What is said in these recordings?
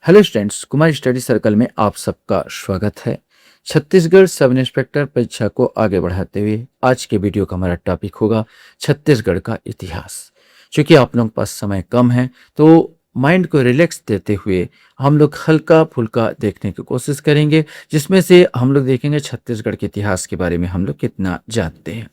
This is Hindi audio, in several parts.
Hello students, Kumar study circle में आप सबका स्वागत है। छत्तीसगढ़ सब इंस्पेक्टर परीक्षा को आगे बढ़ाते हुए आज के वीडियो का हमारा टॉपिक होगा छत्तीसगढ़ का इतिहास। क्योंकि आप लोगों के पास समय कम है तो माइंड को रिलैक्स देते हुए हम लोग हल्का फुल्का देखने की कोशिश करेंगे, जिसमें से हम लोग देखेंगे छत्तीसगढ़ के इतिहास के बारे में हम लोग कितना जानते हैं।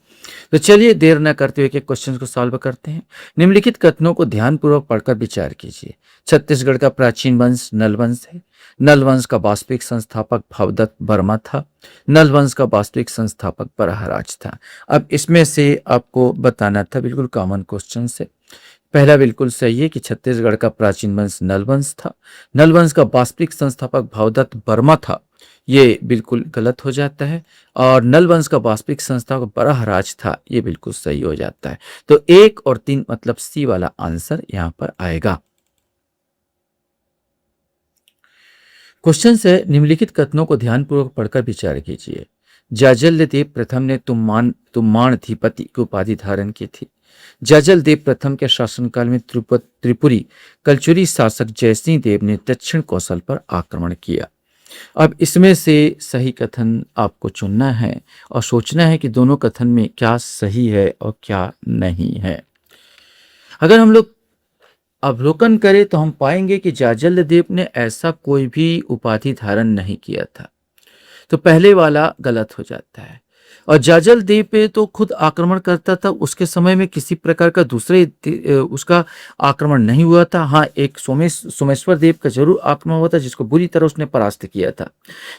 तो चलिए देर न करते हुए के क्वेश्चन को सॉल्व करते हैं। निम्नलिखित कथनों को ध्यानपूर्वक पढ़कर विचार कीजिए। छत्तीसगढ़ का प्राचीन वंश नल वंश है। नल वंश का वास्तविक संस्थापक भवदत्त वर्मा था। नल वंश का वास्तविक संस्थापक बराहराज था। अब इसमें से आपको बताना था, बिल्कुल कॉमन क्वेश्चन से। पहला बिल्कुल सही है कि छत्तीसगढ़ का प्राचीन वंश नल वंश था। नल वंश का वास्तविक संस्थापक भवदत्त वर्मा था, ये बिल्कुल गलत हो जाता है। और नल वंश का वास्तविक संस्थापक बराहराज था, ये बिल्कुल सही हो जाता है। तो 1 और 3 मतलब सी वाला आंसर यहां पर आएगा। क्वेश्चन से निम्नलिखित कथनों को ध्यानपूर्वक पढ़कर विचार कीजिए। जाजल्यदेव प्रथम ने तुम्माणधिपति की उपाधि धारण की थी। जाजलदेव प्रथम के शासनकाल में त्रिपुरी कलचुरी शासक जयसिंह देव ने दक्षिण कौशल पर आक्रमण किया। अब इसमें से सही कथन आपको चुनना है और सोचना है कि दोनों कथन में क्या सही है और क्या नहीं है। अगर हम लोग अवलोकन करें तो हम पाएंगे कि जाजल्यदेव ने ऐसा कोई भी उपाधि धारण नहीं किया था, तो पहले वाला गलत हो जाता है। और जाजल देव पे तो खुद आक्रमण करता था, उसके समय में किसी प्रकार का उसका आक्रमण नहीं हुआ था। हाँ, एक सोमेश्वर देव का जरूर आक्रमण हुआ था, जिसको बुरी तरह उसने परास्त किया था।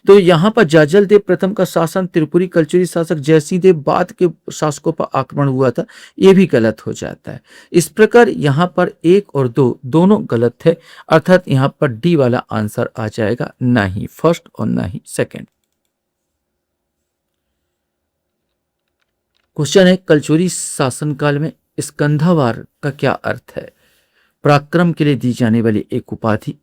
तो यहाँ पर जाजल देव प्रथम का शासन त्रिपुरी कलचुरी शासक जयसिंह देव बाद के शासकों पर आक्रमण हुआ था, ये भी गलत हो जाता है। इस प्रकार यहाँ पर 1 और 2 दोनों गलत है, अर्थात यहाँ पर डी वाला आंसर आ जाएगा, ना ही फर्स्ट और ना ही सेकेंड। क्वेश्चन है, कलचुरी शासनकाल में स्कंधावार का क्या अर्थ है? पराक्रम के लिए दी जाने वाली एक उपाधि,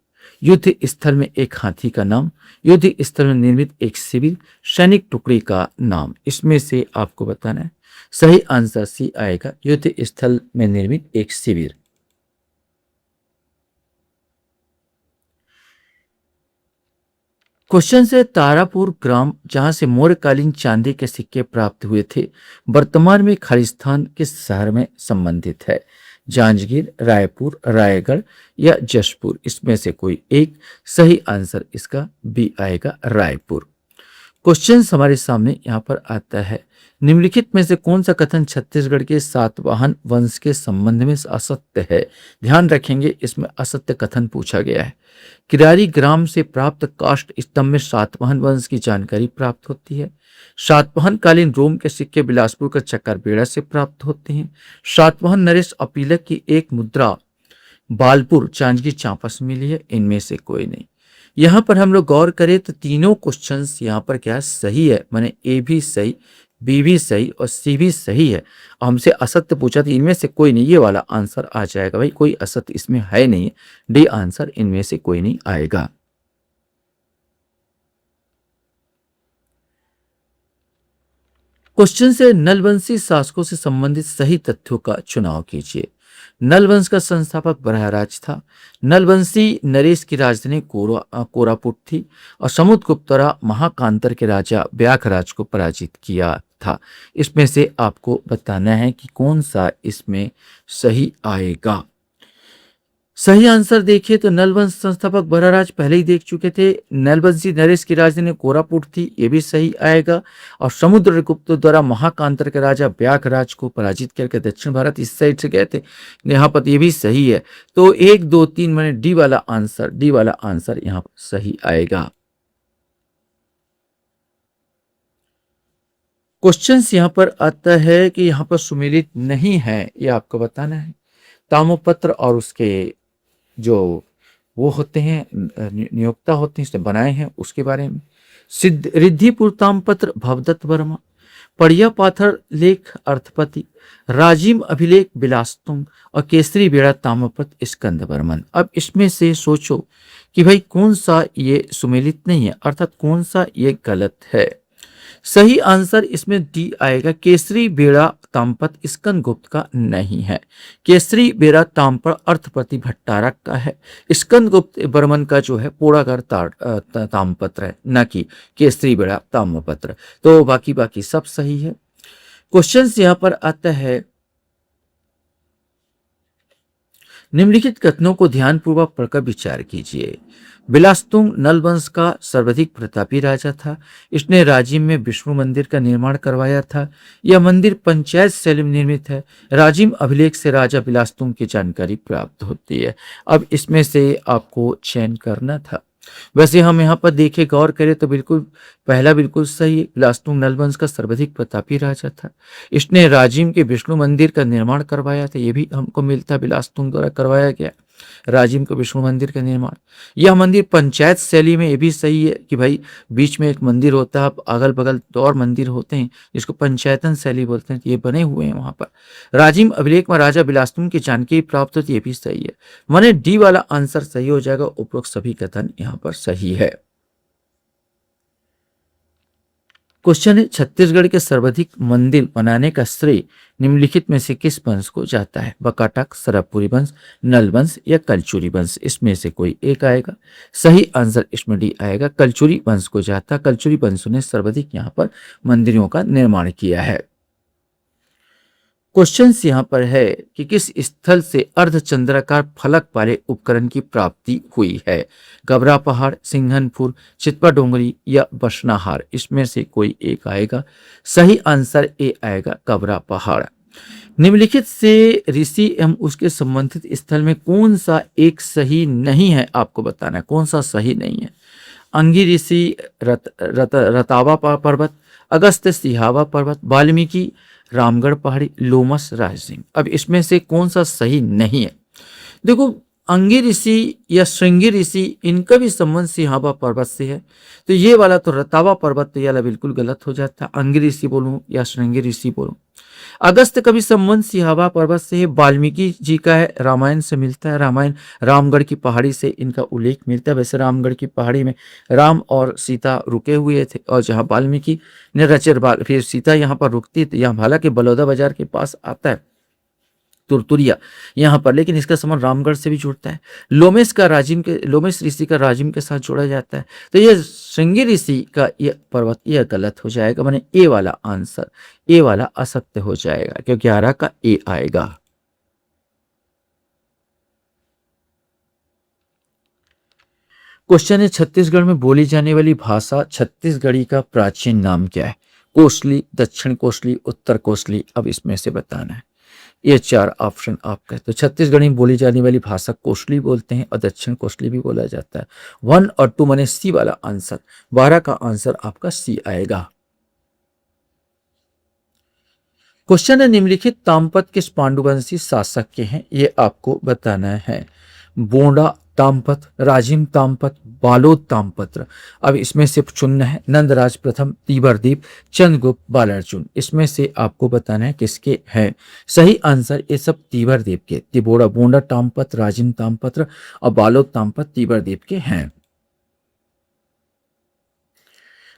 युद्ध स्थल में एक हाथी का नाम, युद्ध स्थल में निर्मित एक शिविर, सैनिक टुकड़ी का नाम। इसमें से आपको बताना है। सही आंसर सी आएगा, युद्ध स्थल में निर्मित एक शिविर। क्वेश्चन से, तारापुर ग्राम जहां से मौर्यकालीन चांदी के सिक्के प्राप्त हुए थे, वर्तमान में खालिस्तान किस शहर में संबंधित है? जांजगीर, रायपुर, रायगढ़ या जशपुर। इसमें से कोई एक। सही आंसर इसका बी आएगा, रायपुर। क्वेश्चन हमारे सामने यहाँ पर आता है, निम्नलिखित में से कौन सा कथन छत्तीसगढ़ के सातवाहन वंश के संबंध में असत्य है? ध्यान रखेंगे, इसमें असत्य कथन पूछा गया है। किरारी ग्राम से प्राप्त काष्ठ स्तंभ में सातवाहन वंश की जानकारी प्राप्त होती है। सातवाहन कालीन रोम के सिक्के बिलासपुर का चक्करबेड़ा से प्राप्त होते हैं। सातवाहन नरेश अपीलक की एक मुद्रा बालपुर जांजगीर चांपा से मिली है। इनमें से कोई नहीं। यहाँ पर हम लोग गौर करें तो तीनों क्वेश्चंस यहाँ पर क्या सही है, माने ए भी सही, बी भी सही और सी भी सही है। हमसे असत्य पूछा था, इनमें से कोई नहीं, ये वाला आंसर आ जाएगा। भाई कोई असत्य इसमें है नहीं, डी आंसर इनमें से कोई नहीं आएगा। क्वेश्चन से, नलवंशी शासकों से संबंधित सही तथ्यों का चुनाव कीजिए। नलवंश का संस्थापक बरहराज था। नलवंशी नरेश की राजधानी कोरापुट थी और समुद्रगुप्त द्वारा महाकांतर के राजा व्याघराज को पराजित किया था। इसमें से आपको बताना है कि कौन सा इसमें सही आएगा। सही आंसर देखिए तो नलवंश संस्थापक बरहराज पहले ही देख चुके थे। नलवंशी नरेश की राजधानी कोरापुट थी, ये भी सही आएगा। और समुद्रगुप्त द्वारा महाकांतर के राजा व्याघराज को पराजित करके दक्षिण भारत इस साइड से गए थे, यहाँ पर ये भी सही है। तो 1 2 3 मैंने डी वाला आंसर यहाँ पर सही आएगा। क्वेश्चन यहाँ पर आता है कि यहाँ पर सुमेलित नहीं है, ये आपको बताना है। ताम्रपत्र और उसके जो वो होते हैं नियोक्ता होते हैं, इसने बनाए हैं, उसके बारे में। सिद्ध रिद्धिपुर ताम्रपत्र भवदत्त वर्मा, पड़िया पाथर लेख अर्थपति, राजिम अभिलेख बिलासतुंग और केसरी बेड़ा ताम्रपत्र स्कंद वर्मन। अब इसमें से सोचो कि भाई कौन सा ये सुमेलित नहीं है, अर्थात कौन सा ये गलत है। सही आंसर इसमें डी आएगा, केसरी बेड़ा तामपत स्कंदगुप्त का नहीं है। केसरी बेरा ताम्र अर्थपति भट्टारक का है। स्कंदगुप्त बर्मन का जो है पोड़ागर ताम्रपत्र है, न कि केसरी बेरा ताम्रपत्र। तो बाकी बाकी सब सही है। क्वेश्चन यहाँ पर आता है, निम्नलिखित कथनों को ध्यानपूर्वक पढ़कर विचार कीजिए। बिलास्तुंग नल वंश का सर्वाधिक प्रतापी राजा था। इसने राजिम में विष्णु मंदिर का निर्माण करवाया था। यह मंदिर पंचायत शैली में निर्मित है। राजिम अभिलेख से राजा बिलास्तुंग की जानकारी प्राप्त होती है। अब इसमें से आपको चयन करना था। वैसे हम यहाँ पर देखें, गौर करें तो बिल्कुल पहला बिल्कुल सही है। बिलास्तुंग नल वंश का सर्वाधिक प्रतापी राजा था। इसने राजिम के विष्णु मंदिर का निर्माण करवाया था। यह भी हमको मिलता है, बिलास्तुंग द्वारा करवाया गया राजिम के विष्णु मंदिर का निर्माण। यह मंदिर पंचायत शैली में, ये भी सही है कि भाई बीच में एक मंदिर होता है, अगल बगल दो और मंदिर होते हैं, जिसको पंचायतन शैली बोलते हैं। ये बने हुए हैं वहां पर। राजिम अभिलेख में राजा बिलास्तुंग की जानकारी प्राप्त होती है, ये भी सही है। माने डी वाला आंसर सही हो जाएगा। उपरोक्त सभी कथन यहाँ पर सही है। क्वेश्चन है, छत्तीसगढ़ के सर्वाधिक मंदिर बनाने का श्रेय निम्नलिखित में से किस वंश को जाता है? बकाटक, सरबपुरी वंश, नल वंश या कलचुरी वंश? इसमें से कोई एक आएगा। सही आंसर इसमें डी आएगा, कलचुरी वंश को जाता है। कलचुरी वंश ने सर्वाधिक यहाँ पर मंदिरों का निर्माण किया है। क्वेश्चन यहाँ पर है कि किस स्थल से अर्धचंद्राकार फलक वाले उपकरण की प्राप्ति हुई है? गबरा पहाड़, सिंघनपुर, चितपा डोंगरी या बसनाहार? इसमें से कोई एक आएगा। सही आंसर ए आएगा, गबरा पहाड़। निम्नलिखित से ऋषि एवं उसके संबंधित स्थल में कौन सा एक सही नहीं है? आपको बताना है कौन सा सही नहीं है। अंगी ऋषि रतावा पर्वत, अगस्त्य सिहावा पर्वत, वाल्मीकि रामगढ़ पहाड़ी, लोमस राजसिंह? अब इसमें से कौन सा सही नहीं है? देखो, अंगी ऋषि या श्रृंगी ऋषि, इनका भी संबंध सिहावा पर्वत से है। तो ये वाला तो रतावा पर्वत, तो ये वाला बिल्कुल गलत हो जाता है। अंगी ऋषि बोलूं या श्रृंगी ऋषि बोलूं। अगस्त का भी संबंध सिहावा पर्वत से है। वाल्मीकि जी का है, रामायण से मिलता है। रामायण रामगढ़ की पहाड़ी से इनका उल्लेख मिलता है। वैसे रामगढ़ की पहाड़ी में राम और सीता रुके हुए थे, और जहाँ वाल्मीकि ने रचे, फिर सीता यहाँ पर रुकती थी। यहाँ हालांकि बलौदा बाजार के पास आता है तुरतुरिया यहाँ पर, लेकिन इसका संबंध रामगढ़ से भी जुड़ता है। लोमेश ऋषि का राजिम के साथ जोड़ा जाता है। तो यह श्रृंगी ऋषि का यह पर्वत, यह गलत हो जाएगा। माने ए वाला आंसर, ए वाला असत्य हो जाएगा, क्योंकि 11 का ए आएगा। क्वेश्चन है, छत्तीसगढ़ में बोली जाने वाली भाषा छत्तीसगढ़ी का प्राचीन नाम क्या है? कोसली, दक्षिण कोसली, उत्तर कोसली? अब इसमें से बताना है। ये 4 ऑप्शन आपका है। तो छत्तीसगढ़ी में बोली जाने वाली भाषा कोसली बोलते हैं, और दक्षिण कोसली भी बोला जाता है। 1 और 2 माने सी वाला आंसर। 12 का आंसर आपका सी आएगा। क्वेश्चन है, निम्नलिखित ताम्रपत्र किस पांडुवंशी शासक के हैं? ये आपको बताना है। बोंडा ताम्रपत्र, राजिम ताम्रपत्र, बालोद ताम्रपत्र? अब इसमें से चुनना है। नंदराज प्रथम, तीबरदीप, चंद्रगुप्त, बालार्जुन? इसमें से आपको बताना है किसके हैं। सही आंसर ये सब तीबरदीप के। बोंडा ताम्रपत्र, राजिम ताम्रपत्र और बालोद ताम्रपत्र तीबरदीप के हैं।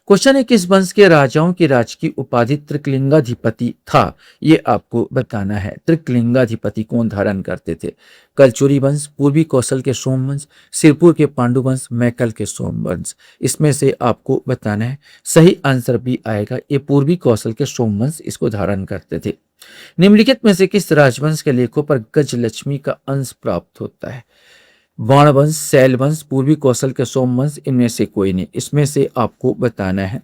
क्वेश्चन है, किस वंश के राजाओं की राजकीय उपाधि त्रिकलिंगाधिपति था? ये आपको बताना है। त्रिकलिंगाधिपति कौन धारण करते थे? कलचुरी वंश, पूर्वी कौशल के सोमवंश, सिरपुर के पांडुवंश, मैकल के सोमवंश? इसमें से आपको बताना है। सही आंसर भी आएगा, ये पूर्वी कौशल के सोमवंश इसको धारण करते थे। निम्नलिखित में से किस राजवंश के लेखों पर गजलक्ष्मी का अंश प्राप्त होता है? बाणवंश, शैलवंश, पूर्वी कौशल के सोमवंश? इनमें से कोई नहीं। इसमें से आपको बताना है।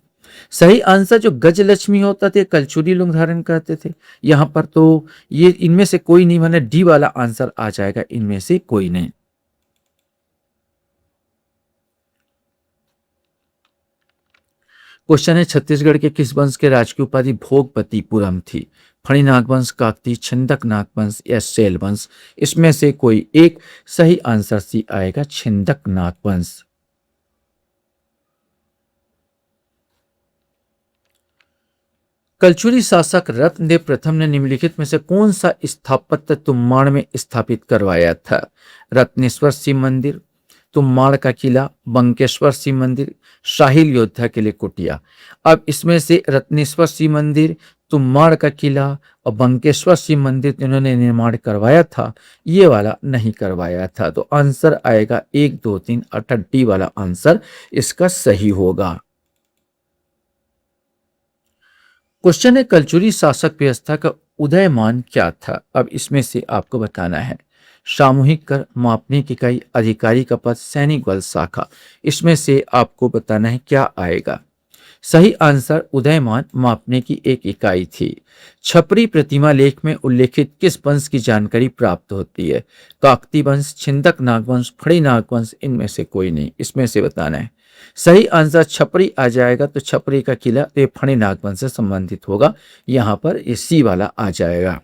सही आंसर जो गजलक्ष्मी होता थे, कलचुरी लोग धारण करते थे। यहाँ पर तो ये इनमें से कोई नहीं, माने डी वाला आंसर आ जाएगा, इनमें से कोई नहीं। क्वेश्चन है, छत्तीसगढ़ के किस वंश के राजकीय उपाधि भोगवतीपुरम थी? फणी नागवंश, काकती, छिंदक नागवंश या शैल वंश? इसमें से कोई एक। सही आंसर सी आएगा, छिंदक नागवंश। कलचुरी शासक रत्नदेव प्रथम ने निम्नलिखित में से कौन सा स्थापत्य तुम्बाड़ में स्थापित करवाया था? रत्नेश्वर शिव मंदिर, तुम्बाड़ का किला, बंकेश्वर शिव मंदिर, शाही योद्धा के लिए कुटिया? अब इसमें से रत्नेश्वर शिव मंदिर, तुम्माड़ का किला और बंकेश्वर शिव मंदिर इन्होंने निर्माण करवाया था, ये वाला नहीं करवाया था। तो आंसर आएगा 1, 2, 3 अर्थात डी वाला आंसर इसका सही होगा। क्वेश्चन है कलचुरी शासक व्यवस्था का उदयमान क्या था? अब इसमें से आपको बताना है। सामूहिक कर, मापने की इकाई, अधिकारी का पद, सैनिक बल शाखा, इसमें से आपको बताना है क्या आएगा। सही आंसर उदयमान मापने की एक इकाई थी। छपरी प्रतिमा लेख में उल्लेखित किस वंश की जानकारी प्राप्त होती है? काकती वंश, छिंदक नागवंश, फड़ी नागवंश, इनमें से कोई नहीं, इसमें से बताना है। सही आंसर छपरी आ जाएगा, तो छपरी का किला तो ये फणी नागवंश से संबंधित होगा, यहां पर ये सी वाला आ जाएगा।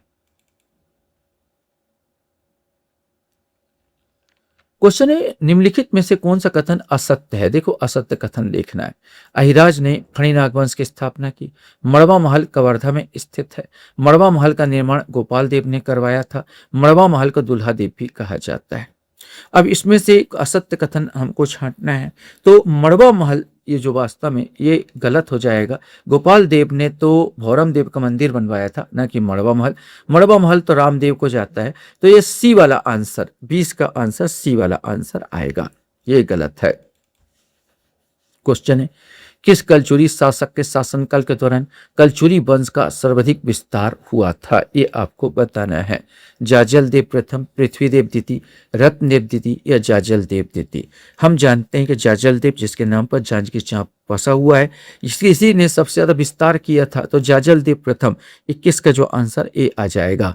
क्वेश्चन है निम्नलिखित में से कौन सा कथन असत्य है? देखो असत्य कथन लिखना है। अहिराज ने फणी नागवंश की स्थापना की। मड़वा महल कवर्धा में स्थित है। मड़वा महल का निर्माण गोपाल देव ने करवाया था। मड़वा महल को दुल्हा देव भी कहा जाता है। अब इसमें से एक असत्य कथन हमको छांटना है। तो मड़वा महल ये जो वास्तव में ये गलत हो जाएगा। गोपाल देव ने तो भौरम देव का मंदिर बनवाया था, ना कि मड़वा महल। मड़वा महल तो रामदेव को जाता है। तो ये सी वाला आंसर, 20 का आंसर सी वाला आंसर आएगा, ये गलत है। क्वेश्चन है किस कलचुरी शासक के शासनकाल के दौरान कलचुरी वंश का सर्वाधिक विस्तार हुआ था? ये आपको बताना है। जाजल देव प्रथम, पृथ्वीदेव द्वितीय, रत्नदेव द्वितीय या जाजल देव द्वितीय। हम जानते हैं कि जाजल देव जिसके नाम पर जांजगीर चांप बसा हुआ है, इसी ने सबसे ज्यादा विस्तार किया था। तो जाजल देव प्रथम 21 का जो आंसर ए आ जाएगा।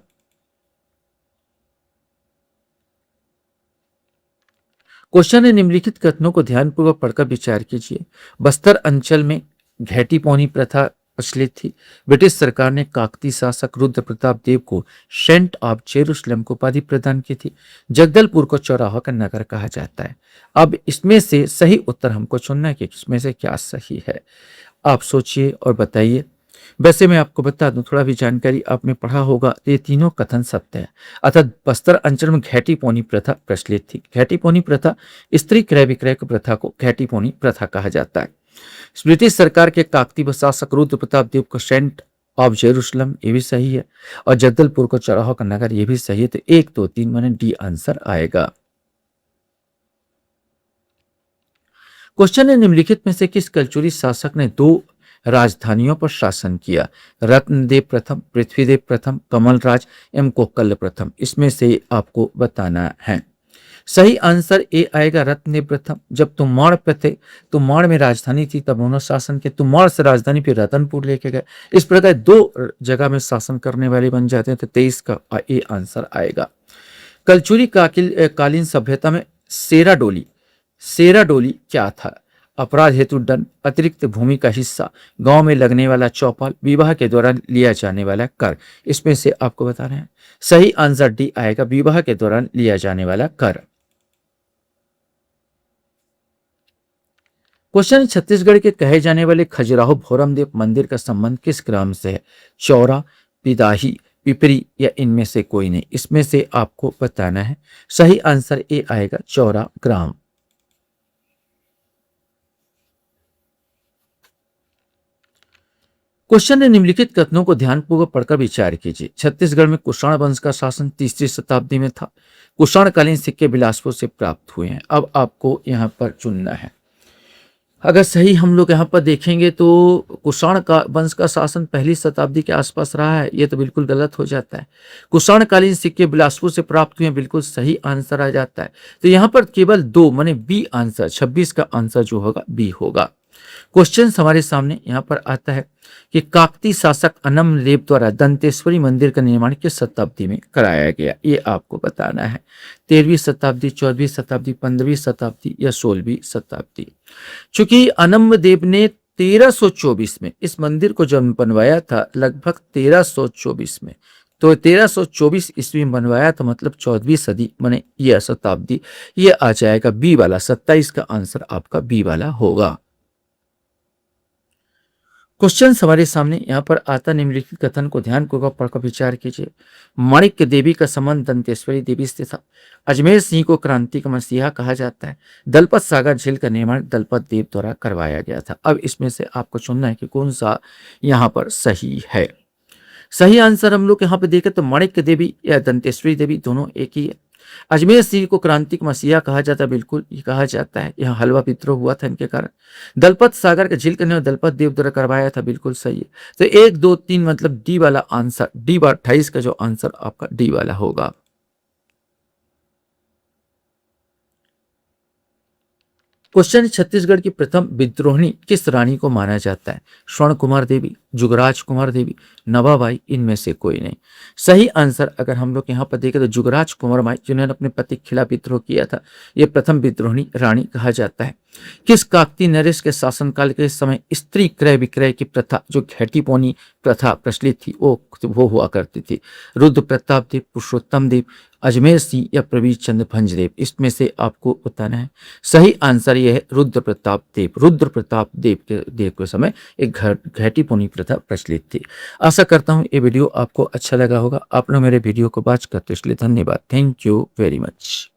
क्वेश्चन है निम्नलिखित कथनों को ध्यानपूर्वक पढ़कर विचार कीजिए। बस्तर अंचल में घेटी पौनी प्रथा प्रचलित थी। ब्रिटिश सरकार ने काकती शासक रुद्र प्रताप देव को सेंट ऑफ जेरूसलम को उपाधि प्रदान की थी। जगदलपुर को चौराहा का नगर कहा जाता है। अब इसमें से सही उत्तर हमको चुनना है कि इसमें से क्या सही है। आप सोचिए और बताइए। वैसे मैं आपको बता दूं, थोड़ा भी जानकारी आपने पढ़ा होगा, तो ये तीनों कथन सत्य है। अर्थात बस्तर अंचल में घेटी पौनी प्रथा प्रचलित थी। घेटी पौनी प्रथा स्त्री क्रय विक्रय की प्रथा को घेटी पौनी प्रथा कहा जाता है। ब्रिटिश सरकार के काकती शासक रुद्र प्रताप देव को सेंट ऑफ जेरूसलम, ये भी सही है। और जगदलपुर को चौराहा का नगर, ये भी सही है। तो 1, 2, 3 माने डी आंसर आएगा। क्वेश्चन है निम्नलिखित में से किस कलचुरी शासक ने 2 राजधानियों पर शासन किया? रत्नदेव प्रथम, पृथ्वीदेव प्रथम, कमलराज एवं कोकल प्रथम, इसमें से आपको बताना है। सही आंसर ए आएगा रत्नदेव प्रथम। जब तुम्माड़ पे थे, तुम्माड़ में राजधानी थी, तब उन्होंने शासन किया। तुम्माड़ से राजधानी फिर रतनपुर लेके गए। इस प्रकार 2 जगह में शासन करने वाले बन जाते हैं। तो 23 का ए आंसर आएगा। कलचुरी कालीन सभ्यता में सेरा डोली क्या था? अपराध हेतु दंड, अतिरिक्त भूमि का हिस्सा, गांव में लगने वाला चौपाल, विवाह के दौरान लिया जाने वाला कर, इसमें से आपको बताना है। सही आंसर डी आएगा, विवाह के दौरान लिया जाने वाला कर। क्वेश्चन छत्तीसगढ़ के कहे जाने वाले खजुराहो भोरमदेव मंदिर का संबंध किस ग्राम से है? चौरा, पिदाही, पिपरी या इनमें से कोई नहीं, इसमें से आपको बताना है। सही आंसर ए आएगा, चौरा ग्राम। क्वेश्चन ने निम्नलिखित कथनों को ध्यानपूर्वक पढ़कर विचार कीजिए। छत्तीसगढ़ में कुषाण वंश का शासन 3री शताब्दी में था। कुषाणकालीन सिक्के बिलासपुर से प्राप्त हुए हैं। अब आपको यहाँ पर चुनना है। अगर सही हम लोग यहाँ पर देखेंगे तो कुषाण का वंश का शासन 1ली शताब्दी के आसपास रहा है, ये तो बिल्कुल गलत हो जाता है। कुषाणकालीन सिक्के बिलासपुर से प्राप्त हुए, बिल्कुल सही आंसर आ जाता है। तो यहाँ पर केवल 2 माने बी आंसर, 26 का आंसर जो होगा बी होगा। क्वेश्चन हमारे सामने यहाँ पर आता है कि काकती शासक अनम लेप द्वारा दंतेश्वरी मंदिर का निर्माण किस शताब्दी में कराया गया? ये आपको बताना है। 13वीं शताब्दी, 14वीं शताब्दी, 15वीं शताब्दी या 16वीं शताब्दी। चूंकि अनम देव ने 1324 में इस मंदिर को जब बनवाया था, लगभग 1324 में, तो 1324 ईस्वी में बनवाया था, मतलब 14वीं सदी माने यह शताब्दी, ये आ जाएगा बी वाला। 27 का आंसर आपका बी वाला होगा। क्वेश्चन हमारे सामने यहाँ पर आता, निम्नलिखित कथन को ध्यानपूर्वक पढ़कर विचार कीजिए। माणिक्य देवी का संबंध दंतेश्वरी देवी से था। अजमेर सिंह को क्रांति का मसीहा कहा जाता है। दलपत सागर झील का निर्माण दलपत देव द्वारा करवाया गया था। अब इसमें से आपको चुनना है कि कौन सा यहाँ पर सही है। सही आंसर हम लोग यहाँ पे देखें तो माणिक्य देवी या दंतेश्वरी देवी दोनों एक ही है। अजमेर सिंह को क्रांतिक मसीहा कहा जाता है, बिल्कुल ये कहा जाता है, यहाँ हलवा विद्रोह हुआ था इनके कारण। दलपत सागर का झील करने दलपत देव द्वारा करवाया था, बिल्कुल सही है। तो 1 2 3 मतलब डी वाला आंसर, डी 28 का जो आंसर आपका डी वाला होगा। क्वेश्चन, छत्तीसगढ़ की प्रथम विद्रोहिणी किस रानी को माना जाता है? स्वर्ण कुमार देवी, जुगराज कुमार देवी, नवाबाई, इनमें से कोई नहीं। सही आंसर अगर हम लोग यहाँ पर देखें तो जुगराज कुमार बाई, जिन्होंने अपने पति के खिलाफ विद्रोह किया था, ये प्रथम विद्रोहिणी रानी कहा जाता है। किस काकतीय नरेश के शासनकाल के समय स्त्री क्रय विक्रय की प्रथा, जो घेटी पौनी प्रथा प्रचलित थी, वो हुआ करती थी? रुद्र प्रताप देव, पुरुषोत्तम देव, अजमेर सिंह या प्रवीर चंद्र भंजदेव, इसमें से आपको बताना है। सही आंसर यह है रुद्र प्रताप देव। रुद्र प्रताप देव के समय एक घेटी पौनी प्रथा प्रचलित थी। आशा करता हूँ ये वीडियो आपको अच्छा लगा होगा। आपने मेरे वीडियो को वॉच करते इसलिए धन्यवाद। Thank you very much.